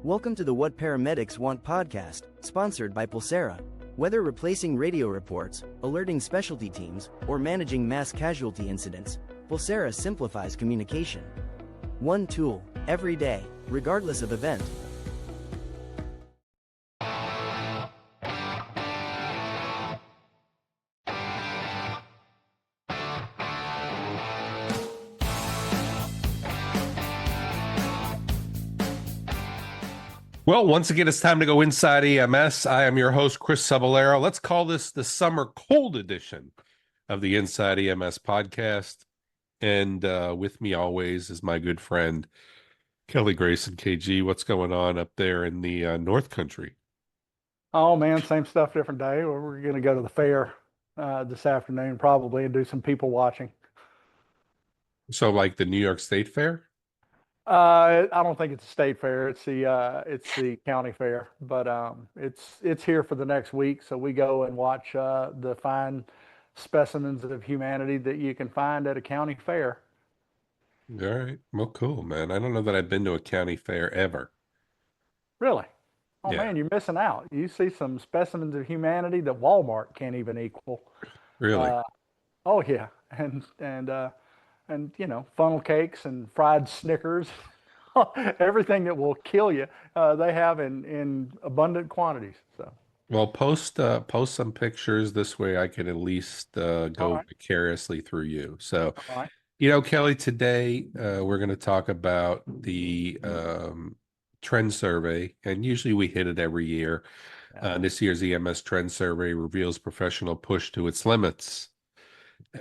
Welcome to the What Paramedics Want podcast, sponsored by Pulsera. Whether replacing radio reports, alerting specialty teams, or managing mass casualty incidents, Pulsera simplifies communication. One tool, every day, regardless of event. Well, once again, it's time to go inside EMS. I am your host, Chris Cebollero. Let's call this the summer cold edition of the Inside EMS Podcast. And with me always is my good friend, Kelly Grayson, KG. What's going on up there in the North Country? Oh, man, same stuff, different day. We're going to go to the fair this afternoon probably and do some people watching. So like the New York State Fair? I don't think it's a state fair. It's the county fair, but it's here for the next week. So we go and watch the fine specimens of humanity that you can find at a county fair. All right. Well, cool, man. I don't know that I've been to a county fair ever. Really? Oh, Yeah. man, you're missing out. You see some specimens of humanity that Walmart can't even equal. Really? Oh yeah, and you know, funnel cakes and fried Snickers, everything that will kill you, they have in abundant quantities. So, Well, post some pictures. This way I can at least all go right, vicariously through you. So, all right. Kelly, today we're going to talk about the trend survey, and usually we hit it every year. Yeah. This year's EMS trend survey reveals professional push to its limits.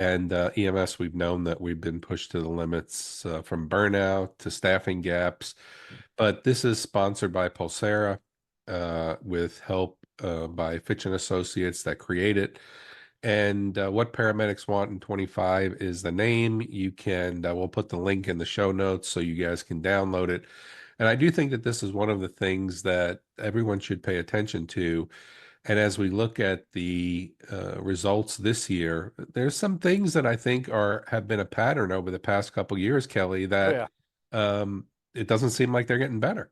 And EMS, we've known that we've been pushed to the limits from burnout to staffing gaps. But this is sponsored by Pulsera with help by Fitch and Associates that create it. And What Paramedics Want in 25 is the name. You can, we'll put the link in the show notes so you guys can download it. And I do think that this is one of the things that everyone should pay attention to. And as we look at the results this year, there's some things that I think have been a pattern over the past couple of years, Kelly, Oh that yeah. it doesn't seem like they're getting better.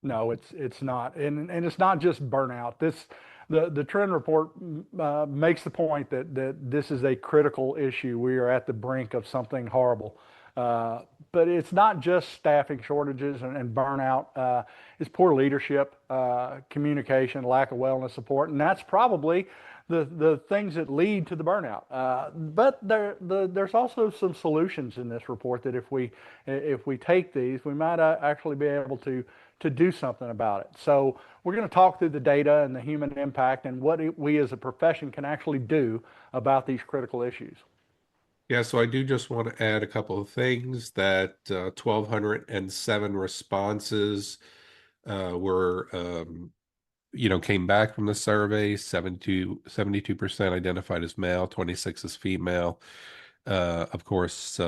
No, it's not, and it's not just burnout. The trend report makes the point that this is a critical issue. We are at the brink of something horrible. But it's not just staffing shortages and burnout. It's poor leadership, communication, lack of wellness support, and that's probably the things that lead to the burnout. But there's also some solutions in this report that if we take these, we might actually be able to do something about it. So we're going to talk through the data and the human impact and what we as a profession can actually do about these critical issues. Yeah, so I do just want to add a couple of things that 1,207 responses were, came back from the survey. 72% identified as male, 26 as female. Of course,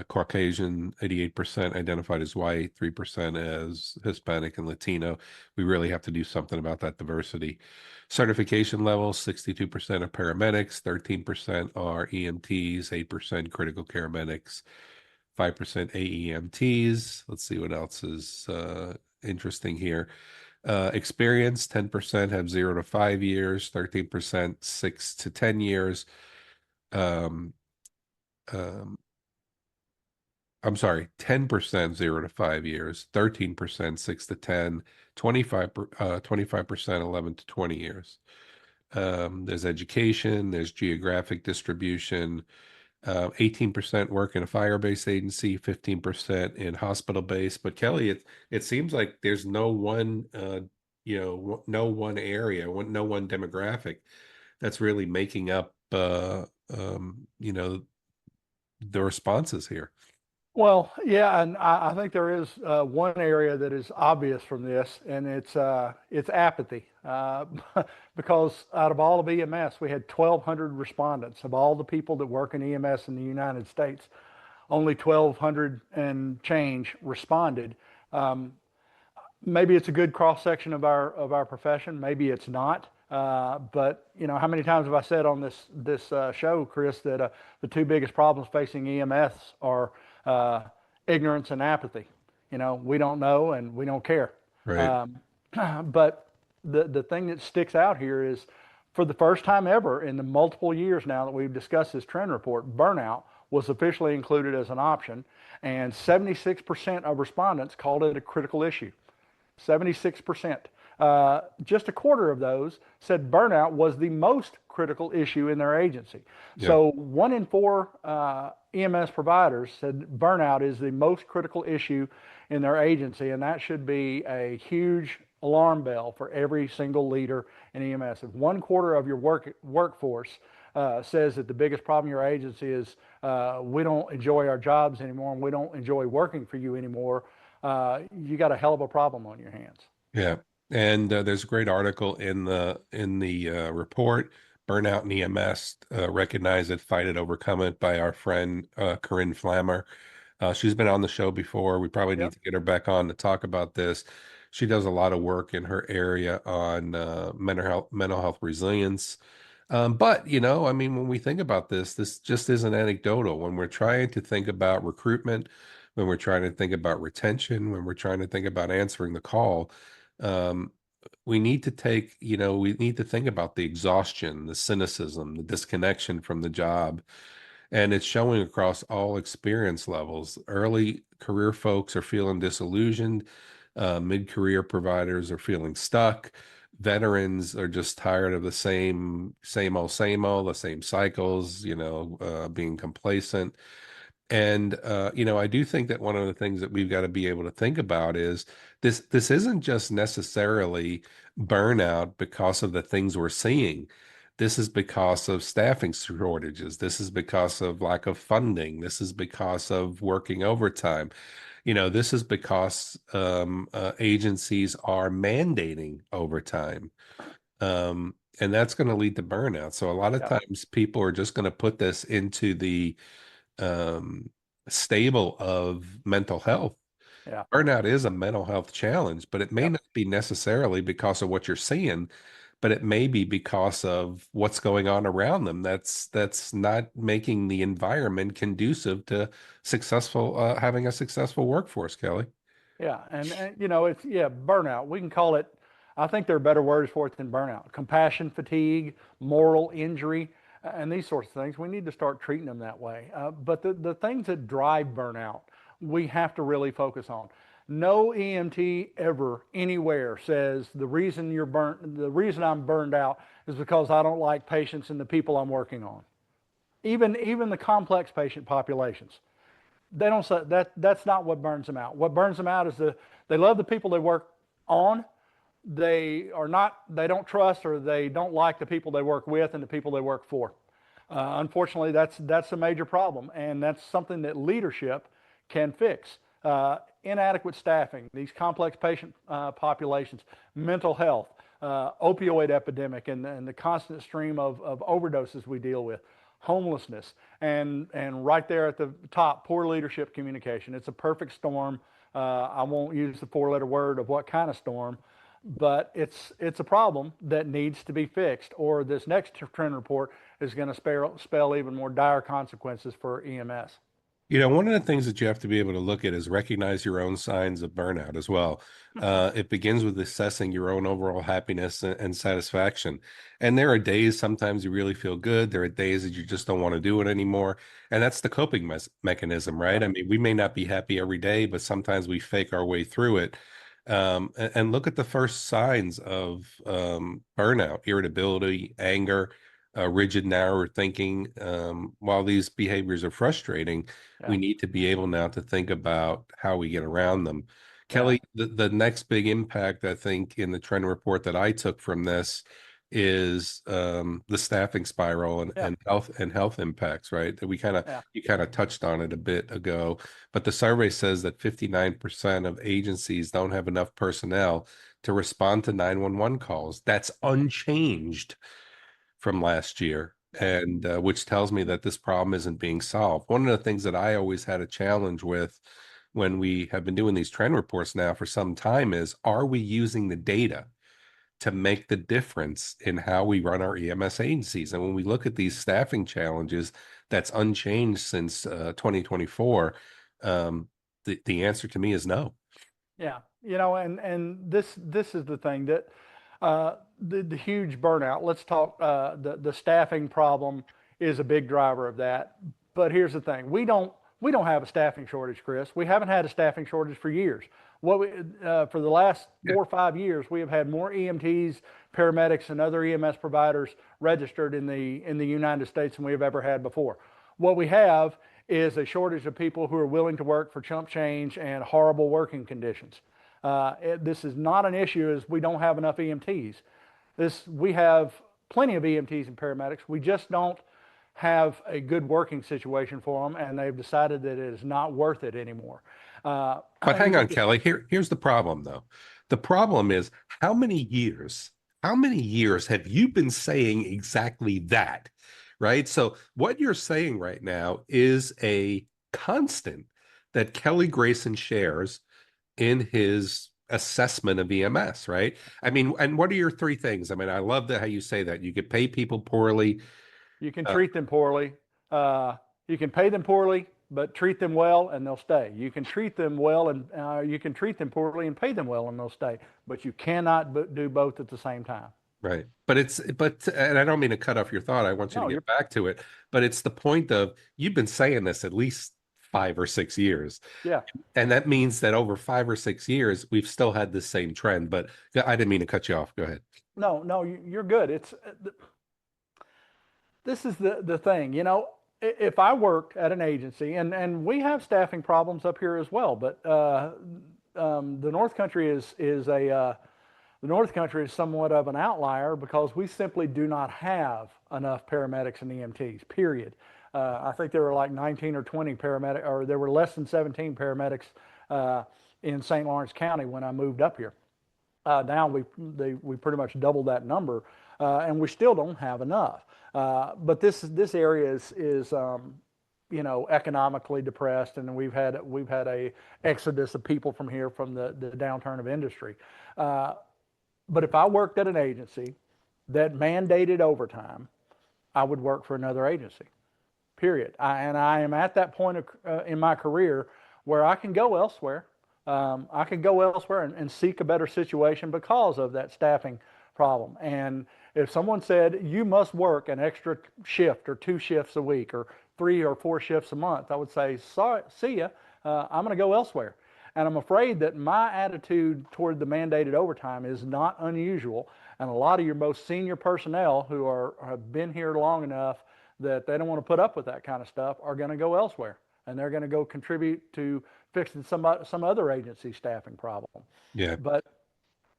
Caucasian, 88% identified as white, 3% as Hispanic and Latino. We really have to do something about that diversity. Certification levels, 62% are paramedics, 13% are EMTs, 8% critical care medics, 5% AEMTs. Let's see what else is interesting here. Experience, 10% have 0 to 5 years, 13% 6 to 10 years. I'm sorry, 10% 0 to 5 years, 13% 6 to 10, 25% 11 to 20 years. There's education, there's geographic distribution, 18% work in a fire-based agency, 15% in hospital-based. But Kelly, it seems like there's no one, no one area, no one demographic that's really making up, the responses here. Well, yeah, and I think there is one area that is obvious from this, and it's apathy. Because out of all of EMS, we had 1,200 respondents. Of all the people that work in EMS in the United States, only 1,200 and change responded. Maybe it's a good cross section of our profession. Maybe it's not. But how many times have I said on this show, Chris, that the two biggest problems facing EMS are ignorance and apathy. We don't know and we don't care. Right. But the thing that sticks out here is, for the first time ever in the multiple years now that we've discussed this trend report, burnout was officially included as an option, and 76% of respondents called it a critical issue. 76%. Just a quarter of those said burnout was the most critical issue in their agency. Yeah. So 1 in 4 EMS providers said burnout is the most critical issue in their agency, and that should be a huge alarm bell for every single leader in EMS. If 1/4 of your workforce says that the biggest problem in your agency is we don't enjoy our jobs anymore and we don't enjoy working for you anymore, you got a hell of a problem on your hands. Yeah. And there's a great article in the report, Burnout in EMS, Recognize It, Fight It, Overcome It, by our friend Corinne Flammer. She's been on the show before. We probably need Yep. to get her back on to talk about this. She does a lot of work in her area on mental health resilience. But, I mean, when we think about this just isn't anecdotal. When we're trying to think about recruitment, when we're trying to think about retention, when we're trying to think about answering the call, um, we need to think about the exhaustion, the cynicism, the disconnection from the job. And it's showing across all experience levels. Early career folks are feeling disillusioned. Mid-career providers are feeling stuck. Veterans are just tired of the same old, the same cycles, being complacent. And I do think that one of the things that we've got to be able to think about is this isn't just necessarily burnout because of the things we're seeing. This is because of staffing shortages. This is because of lack of funding. This is because of working overtime. This is because agencies are mandating overtime. And that's going to lead to burnout. So a lot of Yeah. times people are just going to put this into the stable of mental health. Yeah. Burnout is a mental health challenge, but it may Yep. not be necessarily because of what you're seeing, but it may be because of what's going on around them. That's not making the environment conducive to having a successful workforce, Kelly. Yeah, and it's burnout. We can call it. I think there are better words for it than burnout. Compassion fatigue, moral injury, and these sorts of things. We need to start treating them that way. But the things that drive burnout, we have to really focus on. No EMT ever anywhere says the reason I'm burned out is because I don't like patients and the people I'm working on. Even the complex patient populations. They don't say that. That's not what burns them out. What burns them out is they love the people they work on. They don't trust, or they don't like the people they work with and the people they work for. Unfortunately, that's a major problem, and that's something that leadership can fix. Inadequate staffing, these complex patient populations, mental health, opioid epidemic, and the constant stream of overdoses we deal with, homelessness, and right there at the top, poor leadership communication. It's a perfect storm. I won't use the 4-letter word of what kind of storm, but it's a problem that needs to be fixed, or this next trend report is going to spell even more dire consequences for EMS. One of the things that you have to be able to look at is recognize your own signs of burnout as well. It begins with assessing your own overall happiness and satisfaction. And there are days sometimes you really feel good. There are days that you just don't want to do it anymore. And that's the coping mechanism, right? Yeah. I mean, we may not be happy every day, but sometimes we fake our way through it. And look at the first signs of burnout: irritability, anger, rigid, narrower thinking. While these behaviors are frustrating, we need to be able now to think about how we get around them. Kelly, the next big impact, I think, in the trend report that I took from this is the staffing spiral and health impacts, right? That you kind of touched on it a bit ago, but the survey says that 59% of agencies don't have enough personnel to respond to 911 calls. That's unchanged from last year, and which tells me that this problem isn't being solved. One of the things that I always had a challenge with when we have been doing these trend reports now for some time is, are we using the data to make the difference in how we run our EMS agencies? And when we look at these staffing challenges, that's unchanged since 2024. The answer to me is no. Yeah, And this is the thing that the huge burnout. Let's talk the staffing problem is a big driver of that. But here's the thing: we don't have a staffing shortage, Chris. We haven't had a staffing shortage for years. What we For the last Yeah. 4 or 5 years, we have had more EMTs, paramedics, and other EMS providers registered in the United States than we have ever had before. What we have is a shortage of people who are willing to work for chump change and horrible working conditions. This is not an issue as we don't have enough EMTs. We have plenty of EMTs and paramedics. We just don't have a good working situation for them, and they've decided that it is not worth it anymore. But hang on, Kelly. Here's the problem, though. The problem is how many years have you been saying exactly that, right? So what you're saying right now is a constant that Kelly Grayson shares in his assessment of EMS, right? I mean, and what are your three things? I mean, I love that how you say that. You could pay people poorly. You can treat them poorly. You can pay them poorly, but treat them well, and they'll stay. You can treat them well, and you can treat them poorly and pay them well, and they'll stay. But you cannot do both at the same time. Right. And I don't mean to cut off your thought. I want you No, to you're get back to it. But it's the point of you've been saying this at least 5 or 6 years. yeah. And that means that over 5 or 6 years, we've still had the same trend. But I didn't mean to cut you off. Go ahead. No, you're good. This is the thing. If I worked at an agency, and we have staffing problems up here as well, but the North Country the North Country is somewhat of an outlier because we simply do not have enough paramedics and EMTs, period. I think there were like 19 or 20 paramedics, or there were less than 17 paramedics in St. Lawrence County when I moved up here. Now we pretty much doubled that number, and we still don't have enough. But this area is economically depressed, and we've had a exodus of people from here from the downturn of industry. But if I worked at an agency that mandated overtime, I would work for another agency. Period. I am at that point in my career where I can go elsewhere. I can go elsewhere and seek a better situation because of that staffing problem. And if someone said you must work an extra shift or 2 shifts a week or 3 or 4 shifts a month, I would say, sorry, see ya. I'm going to go elsewhere. And I'm afraid that my attitude toward the mandated overtime is not unusual. And a lot of your most senior personnel who have been here long enough that they don't want to put up with that kind of stuff are going to go elsewhere. And they're going to go contribute to fixing some other agency staffing problem. Yeah. But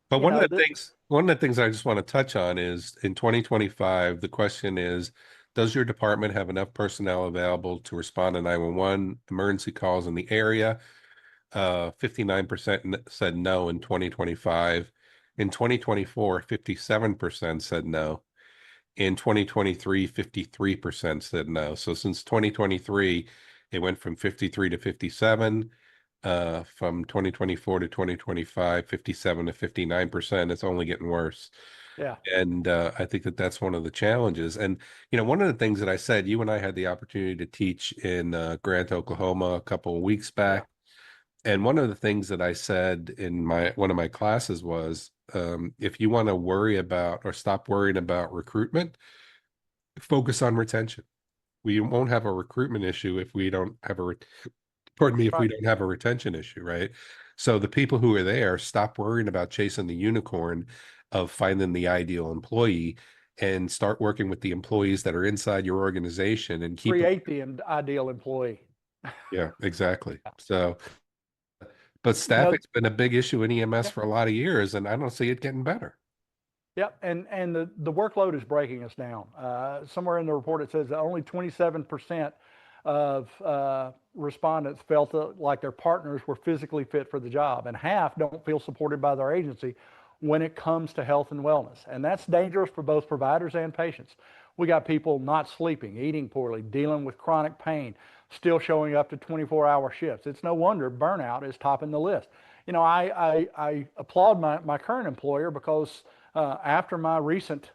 one of the things I just want to touch on is in 2025, the question is, does your department have enough personnel available to respond to 911 emergency calls in the area? 59% said no in 2025. In 2024, 57% said no. In 2023, 53% said no. So since 2023, it went from 53 to 57. From 2024 to 2025, 57 to 59%. It's only getting worse. yeah, And I think that that's one of the challenges. And, one of the things that I said, you and I had the opportunity to teach in Grant, Oklahoma a couple of weeks back. And one of the things that I said in one of my classes was, if you want to worry about or stop worrying about recruitment, focus on retention. We won't have a recruitment issue if we don't have if we don't have a retention issue, right? So the people who are there, stop worrying about chasing the unicorn of finding the ideal employee and start working with the employees that are inside your organization and create the ideal employee. Yeah, exactly. So, but staffing's been a big issue in EMS for a lot of years, and I don't see it getting better. Yep, and the workload is breaking us down. Somewhere in the report it says that only 27% of respondents felt like their partners were physically fit for the job, and half don't feel supported by their agency when it comes to health and wellness. And that's dangerous for both providers and patients. We got people not sleeping, eating poorly, dealing with chronic pain, still showing up to 24-hour shifts. It's no wonder burnout is topping the list. I applaud my current employer because after my recent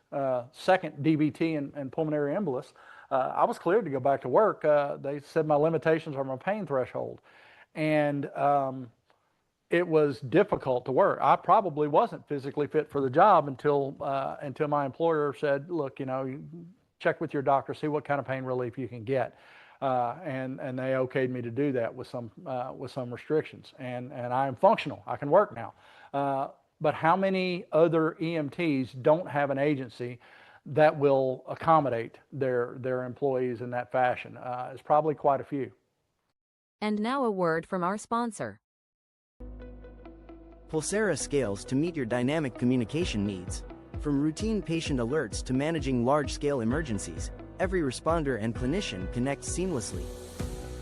second DVT and pulmonary embolus, I was cleared to go back to work. They said my limitations are my pain threshold. And it was difficult to work. I probably wasn't physically fit for the job until my employer said, "Look, you check with your doctor, see what kind of pain relief you can get," and they okayed me to do that with some restrictions. And I am functional. I can work now. But how many other EMTs don't have an agency that will accommodate their employees in that fashion? It's probably quite a few. And now a word from our sponsor. Pulsera scales to meet your dynamic communication needs. From routine patient alerts to managing large-scale emergencies, every responder and clinician connects seamlessly.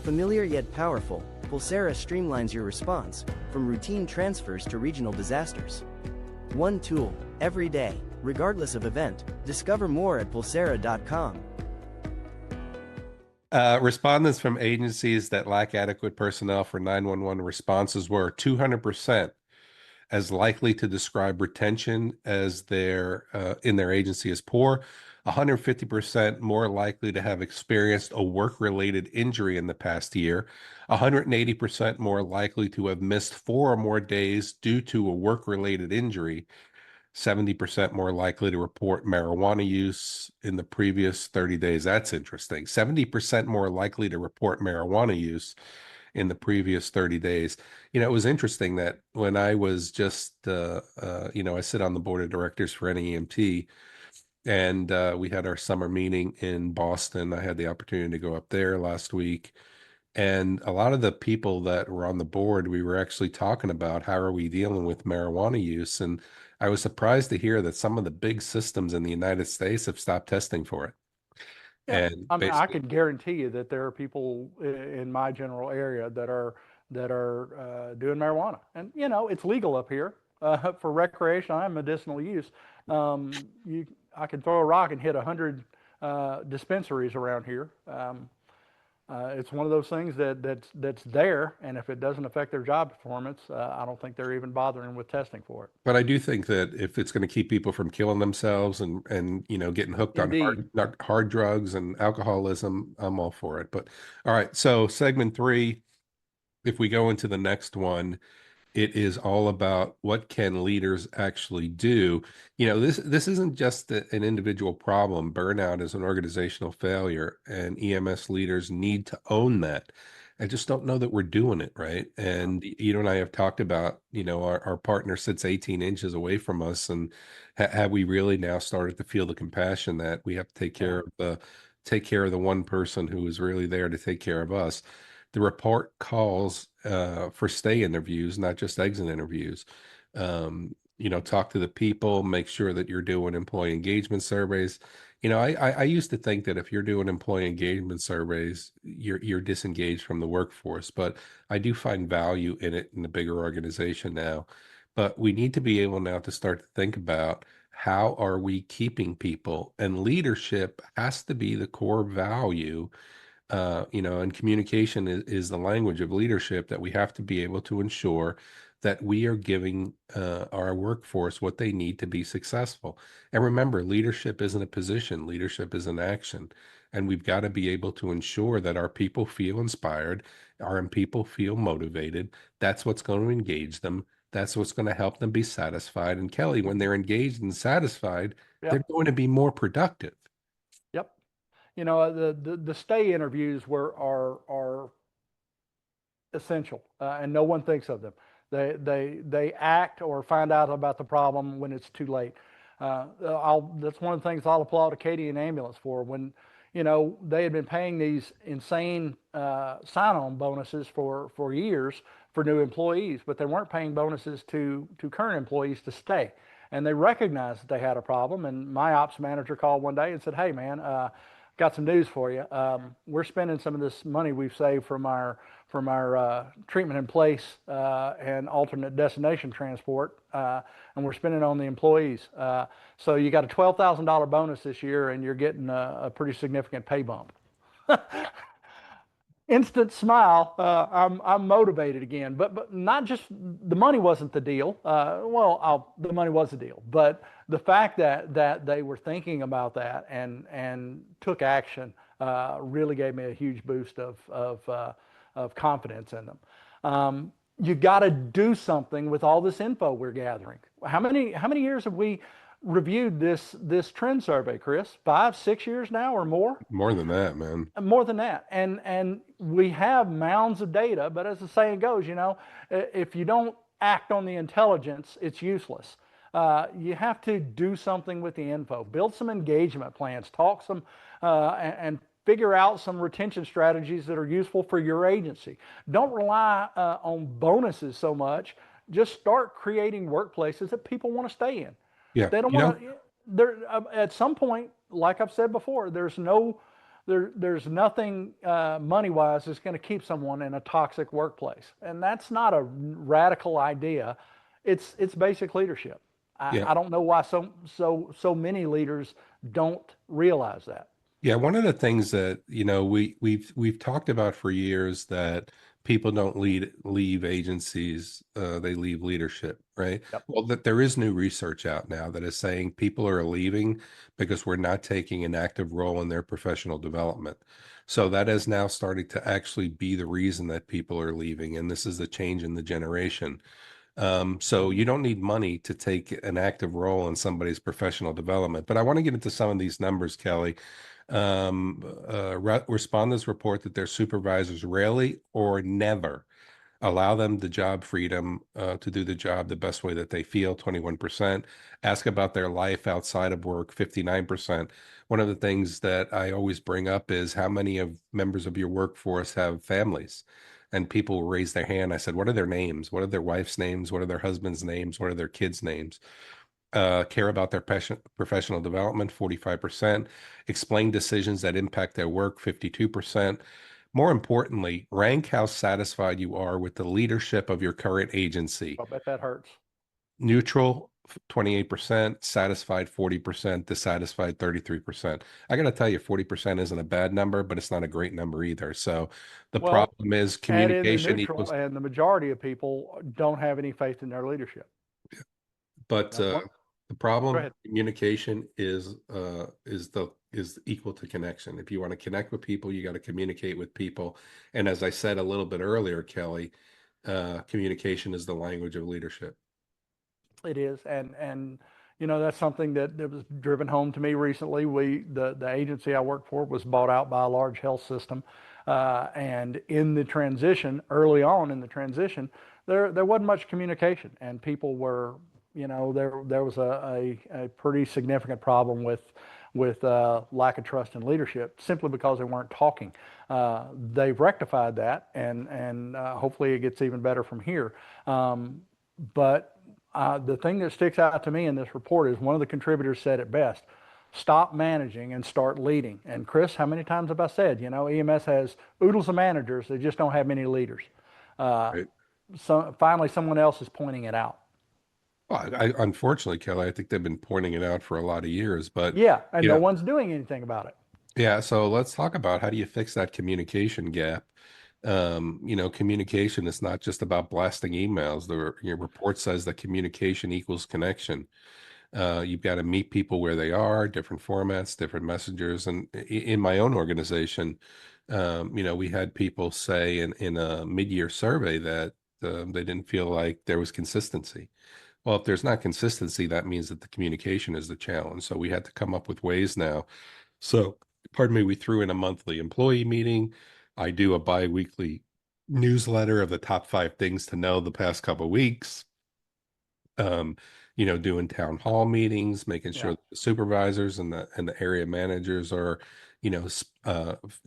Familiar yet powerful, Pulsera streamlines your response, from routine transfers to regional disasters. One tool, every day, regardless of event. Discover more at pulsera.com. Respondents from agencies that lack adequate personnel for 911 responses were 200% as likely to describe retention as in their agency as poor, 150% more likely to have experienced a work-related injury in the past year, 180% more likely to have missed 4 or more days due to a work-related injury, 70% more likely to report marijuana use in the previous 30 days. That's interesting. 70% more likely to report marijuana use in the previous 30 days. It was interesting that when I was just, I sit on the board of directors for NEMT, and we had our summer meeting in Boston. I had the opportunity to go up there last week. And a lot of the people that were on the board, we were actually talking about how are we dealing with marijuana use. And I was surprised to hear that some of the big systems in the United States have stopped testing for it. Yeah, And I mean, I can guarantee you that there are people in my general area that are doing marijuana, and it's legal up here for recreational and medicinal use. I could throw a rock and hit 100 dispensaries around here. It's one of those things that's there, and if it doesn't affect their job performance, I don't think they're even bothering with testing for it. But I do think that if it's going to keep people from killing themselves and getting hooked on hard drugs and alcoholism, I'm all for it. But all right, so segment 3, if we go into the next one, it is all about what can leaders actually do. This isn't just an individual problem. Burnout is an organizational failure, and EMS leaders need to own that. I just don't know that we're doing it right. And you and I have talked about, our partner sits 18 inches away from us, and have we really now started to feel the compassion that we have to take care of the one person who is really there to take care of us. The report calls for stay interviews, not just exit interviews. Talk to the people, make sure that you're doing employee engagement surveys. I used to think that if you're doing employee engagement surveys, you're disengaged from the workforce, but I do find value in it in the bigger organization now. But we need to be able now to start to think about how are we keeping people, and leadership has to be the core value. And communication is the language of leadership, that we have to be able to ensure that we are giving our workforce what they need to be successful. And remember, leadership isn't a position, leadership is an action. And we've got to be able to ensure that our people feel inspired, our people feel motivated. That's what's going to engage them. That's what's going to help them be satisfied. And Kelly, when they're engaged and satisfied, they're going to be more productive. Yep. The stay interviews are essential, and no one thinks of them. They act or find out about the problem when it's too late. That's one of the things I'll applaud Acadian Ambulance for. When they had been paying these insane sign-on bonuses for years for new employees, but they weren't paying bonuses to current employees to stay. And they recognized that they had a problem. And my ops manager called one day and said, "Hey, man, got some news for you. We're spending some of this money we've saved from our treatment in place and alternate destination transport, and we're spending it on the employees. So you got a $12,000 bonus this year, and you're getting a pretty significant pay bump." Instant smile. I'm motivated again, but not just the money wasn't the deal. The money was the deal, but the fact that they were thinking about that and took action really gave me a huge boost of confidence in them. you got to do something with all this info we're gathering. How many years have we reviewed this trend survey, Chris? 5, 6 years now or more? More than that, man. More than that. And we have mounds of data, but as the saying goes, if you don't act on the intelligence, it's useless. You have to do something with the info, build some engagement plans, talk some, and figure out some retention strategies that are useful for your agency. Don't rely on bonuses so much. Just start creating workplaces that people want to stay in. Yeah. They don't want to. At some point, like I've said before, there's nothing money-wise that's going to keep someone in a toxic workplace, and that's not a radical idea. It's basic leadership. I don't know why so many leaders don't realize that. Yeah, one of the things that, we've talked about for years, that people don't leave agencies, they leave leadership, right? Yep. Well, that there is new research out now that is saying people are leaving because we're not taking an active role in their professional development. So that is now starting to actually be the reason that people are leaving, and this is the change in the generation. So you don't need money to take an active role in somebody's professional development. But I want to get into some of these numbers, Kelly. Respondents report that their supervisors rarely or never allow them the job freedom to do the job the best way that they feel, 21%. Ask about their life outside of work, 59%. One of the things that I always bring up is how many of members of your workforce have families? And people raise their hand. I said, what are their names? What are their wife's names? What are their husband's names? What are their kids' names? Care about their professional development, 45%. Explain decisions that impact their work, 52%. More importantly, rank how satisfied you are with the leadership of your current agency. I bet that hurts. Neutral, 28%, satisfied, 40%, dissatisfied, 33%. I got to tell you, 40% isn't a bad number, but it's not a great number either. So the problem is communication equals. And the majority of people don't have any faith in their leadership. But the problem, communication is equal to connection. If you want to connect with people, you got to communicate with people. And as I said a little bit earlier, Kelly, communication is the language of leadership. It is, and that's something that was driven home to me recently. The agency I work for was bought out by a large health system, and in the transition, early on in the transition, there wasn't much communication, and people were, there was a pretty significant problem with lack of trust in leadership, simply because they weren't talking. They've rectified that, and hopefully it gets even better from here. But the thing that sticks out to me in this report is one of the contributors said it best: stop managing and start leading. And Chris, how many times have I said, EMS has oodles of managers, they just don't have many leaders. Right. So finally, someone else is pointing it out. Well, unfortunately, Kelly, I think they've been pointing it out for a lot of years, but yeah, and no one's doing anything about it. Yeah, so let's talk about how do you fix that communication gap. Communication is not just about blasting emails. Your report says that communication equals connection. You've got to meet people where they are, different formats, different messengers. And in my own organization, we had people say in a mid-year survey that they didn't feel like there was consistency. Well, if there's not consistency, that means that the communication is the challenge. So we had to come up with ways now. So, pardon me, we threw in a monthly employee meeting. I do a bi-weekly newsletter of the top 5 things to know the past couple of weeks. Doing town hall meetings, making sure that the supervisors and the area managers are,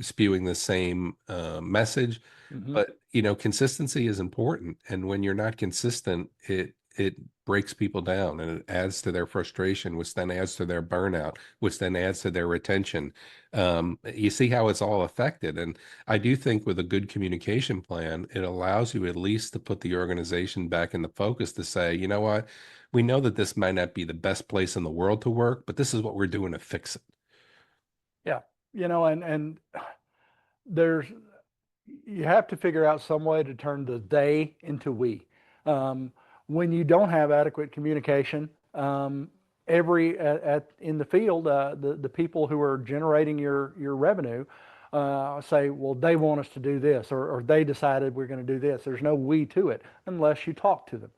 spewing the same message. Mm-hmm. But consistency is important, and when you're not consistent, it breaks people down, and it adds to their frustration, which then adds to their burnout, which then adds to their retention. You see how it's all affected. And I do think with a good communication plan, it allows you at least to put the organization back in the focus to say, you know what, we know that this might not be the best place in the world to work, but this is what we're doing to fix it. Yeah. And you have to figure out some way to turn the they into we. When you don't have adequate communication, in the field, the people who are generating your revenue say, well, they want us to do this, or they decided we're going to do this. There's no we to it unless you talk to them.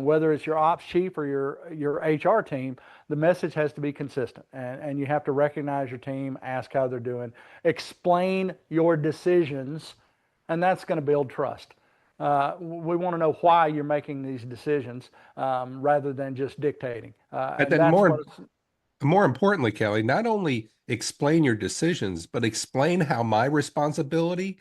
Whether it's your ops chief or your HR team, the message has to be consistent, and you have to recognize your team, ask how they're doing, explain your decisions, and that's going to build trust. We want to know why you're making these decisions rather than just dictating. And then more importantly, Kelly, not only explain your decisions, but explain how my responsibility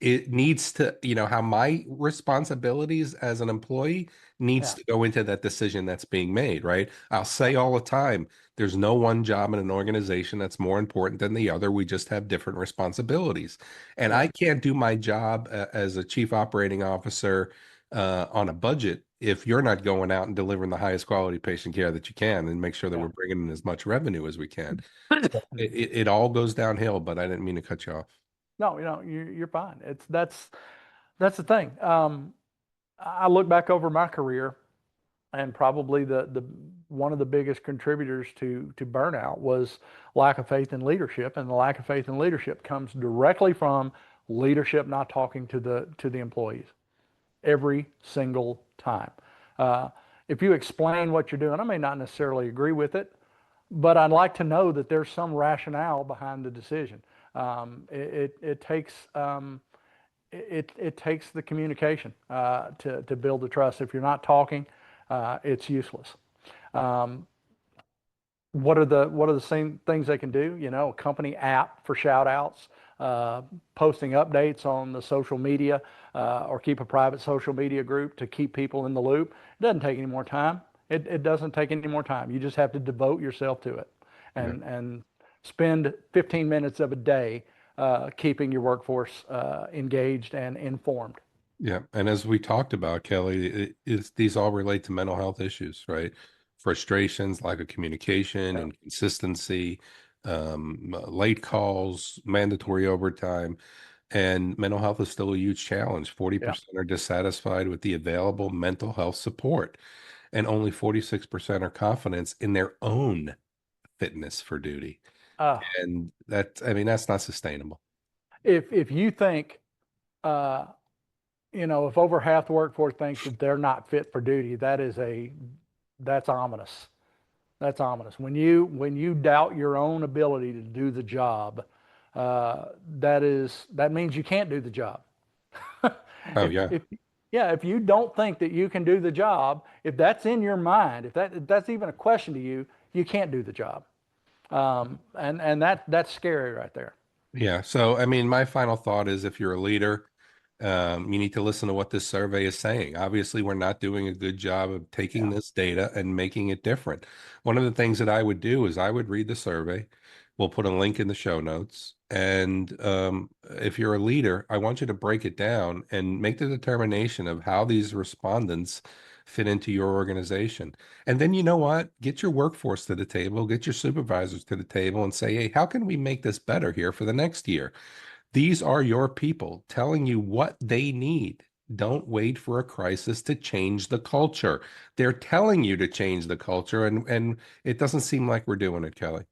it needs to, how my responsibilities as an employee needs to go into that decision that's being made, right? I'll say all the time, there's no one job in an organization that's more important than the other. We just have different responsibilities. And I can't do my job as a chief operating officer on a budget if you're not going out and delivering the highest quality patient care that you can and make sure that we're bringing in as much revenue as we can. It all goes downhill, but I didn't mean to cut you off. No, you're fine. That's the thing. I look back over my career, and probably the one of the biggest contributors to burnout was lack of faith in leadership, and the lack of faith in leadership comes directly from leadership not talking to the employees every single time. If you explain what you're doing, I may not necessarily agree with it, but I'd like to know that there's some rationale behind the decision. It takes the communication to build the trust. If you're not talking, it's useless. What are the same things they can do? A company app for shout outs, posting updates on the social media, or keep a private social media group to keep people in the loop. It doesn't take any more time. It doesn't take any more time. You just have to devote yourself to it and spend 15 minutes of a day keeping your workforce engaged and informed. Yeah. And as we talked about, Kelly, these all relate to mental health issues, right? Frustrations, lack of communication, inconsistency, late calls, mandatory overtime. And mental health is still a huge challenge. 40% are dissatisfied with the available mental health support, and only 46% are confident in their own fitness for duty. And that's not sustainable. If you think, if over half the workforce thinks that they're not fit for duty, that's ominous. That's ominous. When you doubt your own ability to do the job, that means you can't do the job. If you don't think that you can do the job, if that's in your mind, if that's even a question to you, you can't do the job. And that's scary right there. Yeah. So, my final thought is, if you're a leader, you need to listen to what this survey is saying. Obviously, we're not doing a good job of taking this data and making it different. One of the things that I would do is I would read the survey. We'll put a link in the show notes. And if you're a leader, I want you to break it down and make the determination of how these respondents fit into your organization. And then, you know what? Get your workforce to the table, get your supervisors to the table and say, hey, how can we make this better here for the next year? These are your people telling you what they need. Don't wait for a crisis to change the culture. They're telling you to change the culture, and it doesn't seem like we're doing it, Kelly.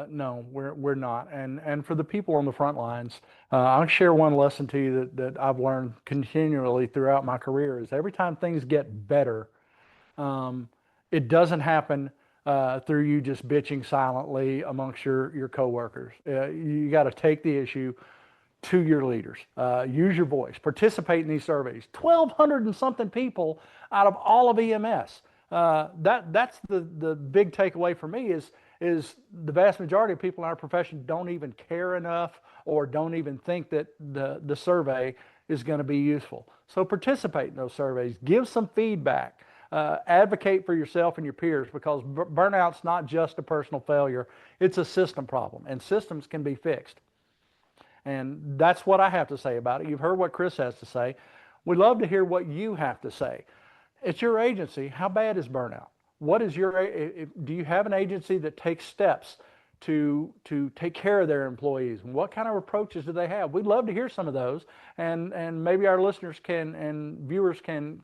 No, we're not. And for the people on the front lines, I'll share one lesson to you that I've learned continually throughout my career is every time things get better, it doesn't happen through you just bitching silently amongst your coworkers. You got to take the issue to your leaders. Use your voice. Participate in these surveys. 1,200 and something people out of all of EMS. That's the big takeaway for me is the vast majority of people in our profession don't even care enough or don't even think that the survey is going to be useful. So participate in those surveys. Give some feedback. Advocate for yourself and your peers, because burnout's not just a personal failure. It's a system problem, and systems can be fixed. And that's what I have to say about it. You've heard what Chris has to say. We'd love to hear what you have to say. It's your agency. How bad is burnout? Do you have an agency that takes steps to take care of their employees? And what kind of approaches do they have? We'd love to hear some of those, and maybe our listeners and viewers can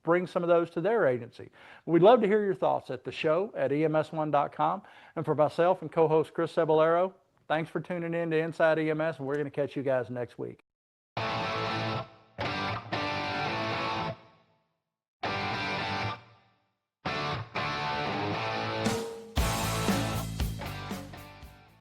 bring some of those to their agency. We'd love to hear your thoughts at the show at ems1.com. And for myself and co-host Chris Cebollero, Thanks for tuning in to Inside EMS, and we're going to catch you guys next week.